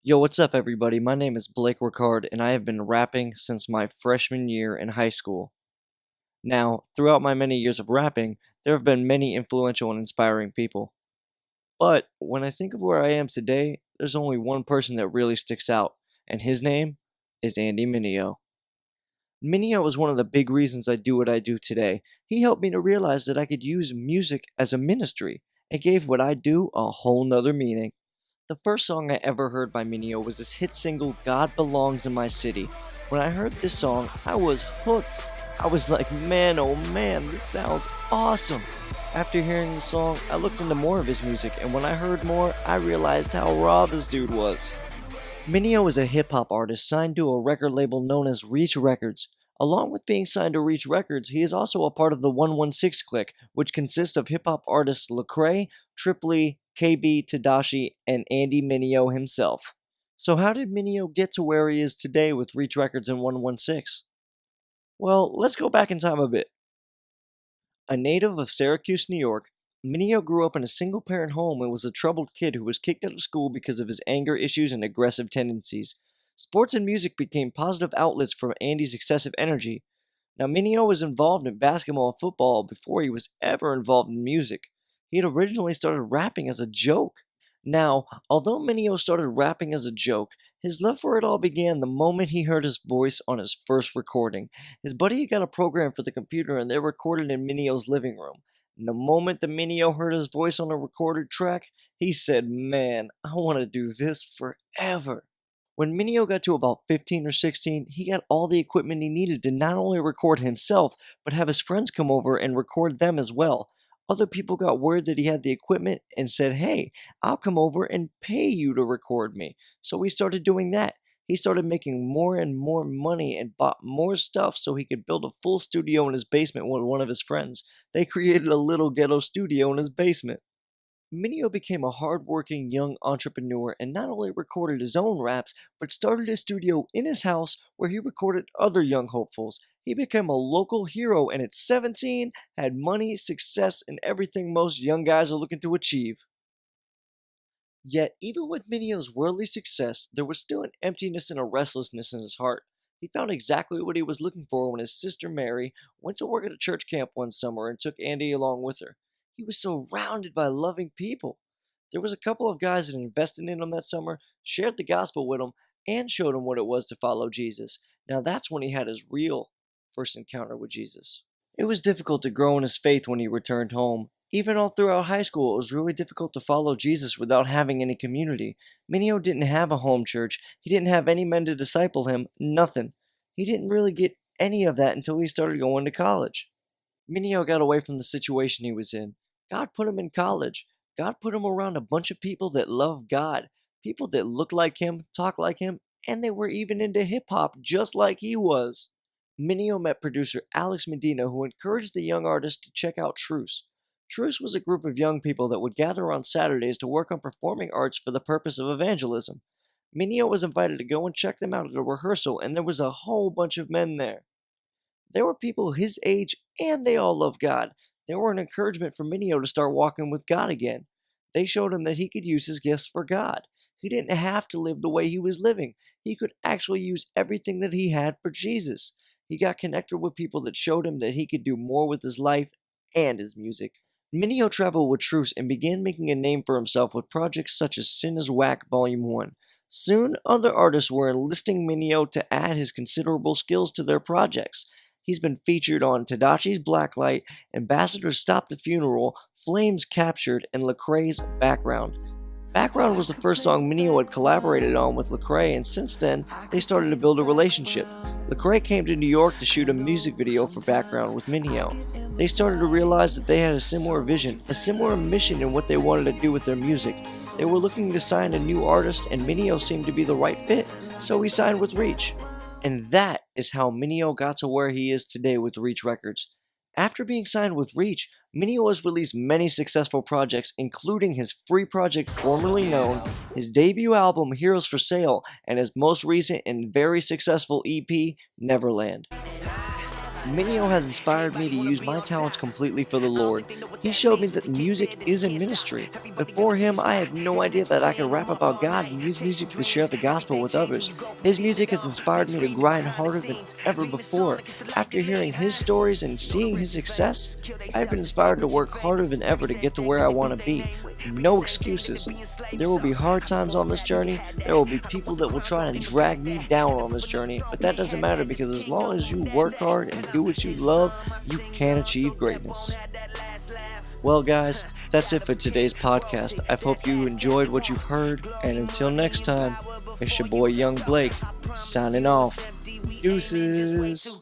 Yo, what's up, everybody? My name is Blake Ricard, and I have been rapping since my freshman year in high school. Now, throughout my many years of rapping, there have been many influential and inspiring people. But when I think of where I am today, there's only one person that really sticks out, and his name is Andy Mineo. Mineo is one of the big reasons I do what I do today. He helped me to realize that I could use music as a ministry. It gave what I do a whole nother meaning. The first song I ever heard by Mineo was his hit single God Belongs in My City. When I heard this song, I was hooked. I was like, man, oh man, this sounds awesome. After hearing the song, I looked into more of his music, and when I heard more, I realized how raw this dude was. Mineo is a hip hop artist signed to a record label known as Reach Records. Along with being signed to Reach Records, he is also a part of the 116 Clique, which consists of hip hop artists Lecrae, Triple KB, Tadashi, and Andy Mineo himself. So how did Mineo get to where he is today with Reach Records and 116? Well, let's go back in time a bit. A native of Syracuse, New York, Mineo grew up in a single-parent home and was a troubled kid who was kicked out of school because of his anger issues and aggressive tendencies. Sports and music became positive outlets for Andy's excessive energy. Now, Mineo was involved in basketball and football before he was ever involved in music. He had originally started rapping as a joke. Now, although Mineo started rapping as a joke, his love for it all began the moment he heard his voice on his first recording. His buddy had got a program for the computer and they recorded in Mineo's living room. And the moment that Mineo heard his voice on a recorded track, he said, "Man, I want to do this forever." When Mineo got to about 15 or 16, he got all the equipment he needed to not only record himself, but have his friends come over and record them as well. Other people got word that he had the equipment and said, "Hey, I'll come over and pay you to record me." So he started doing that. He started making more and more money and bought more stuff so he could build a full studio in his basement with one of his friends. They created a little ghetto studio in his basement. Mineo became a hard-working young entrepreneur and not only recorded his own raps, but started a studio in his house where he recorded other young hopefuls. He became a local hero and at 17 had money, success, and everything most young guys are looking to achieve. Yet, even with Mineo's worldly success, there was still an emptiness and a restlessness in his heart. He found exactly what he was looking for when his sister Mary went to work at a church camp one summer and took Andy along with her. He was surrounded by loving people. There was a couple of guys that invested in him that summer, shared the gospel with him, and showed him what it was to follow Jesus. Now that's when he had his real first encounter with Jesus. It was difficult to grow in his faith when he returned home. Even all throughout high school, it was really difficult to follow Jesus without having any community. Mineo didn't have a home church. He didn't have any men to disciple him. Nothing. He didn't really get any of that until he started going to college. Mineo got away from the situation he was in. God put him in college. God put him around a bunch of people that love God. People that look like him, talk like him, and they were even into hip hop just like he was. Mineo met producer Alex Medina, who encouraged the young artist to check out Truce. Truce was a group of young people that would gather on Saturdays to work on performing arts for the purpose of evangelism. Mineo was invited to go and check them out at a rehearsal, and there was a whole bunch of men there. There were people his age, and they all loved God. They were an encouragement for Mineo to start walking with God again. They showed him that he could use his gifts for God. He didn't have to live the way he was living. He could actually use everything that he had for Jesus. He got connected with people that showed him that he could do more with his life and his music. Mineo traveled with Truce and began making a name for himself with projects such as Sin is Whack Volume 1. Soon, other artists were enlisting Mineo to add his considerable skills to their projects. He's been featured on Tadashi's Blacklight, Ambassadors Stop the Funeral, Flames Captured, and Lecrae's Background. Background was the first song Mineo had collaborated on with Lecrae, and since then, they started to build a relationship. Lecrae came to New York to shoot a music video for Background with Mineo. They started to realize that they had a similar vision, a similar mission in what they wanted to do with their music. They were looking to sign a new artist, and Mineo seemed to be the right fit, so he signed with Reach. And that is how Mineo got to where he is today with Reach Records. After being signed with Reach, Mineo has released many successful projects, including his free project formerly known, his debut album Heroes for Sale, and his most recent and very successful EP, Neverland. Mineo has inspired me to use my talents completely for the Lord. He showed me that music is a ministry. Before him, I had no idea that I could rap about God and use music to share the gospel with others. His music has inspired me to grind harder than ever before. After hearing his stories and seeing his success, I've been inspired to work harder than ever to get to where I want to be. No excuses. There will be hard times on this journey. There will be people that will try and drag me down on this journey, but that doesn't matter because as long as you work hard and do what you love, you can achieve greatness. Well, guys, that's it for today's podcast. I hope you enjoyed what you've heard, and until next time, it's your boy Young Blake, signing off. Deuces.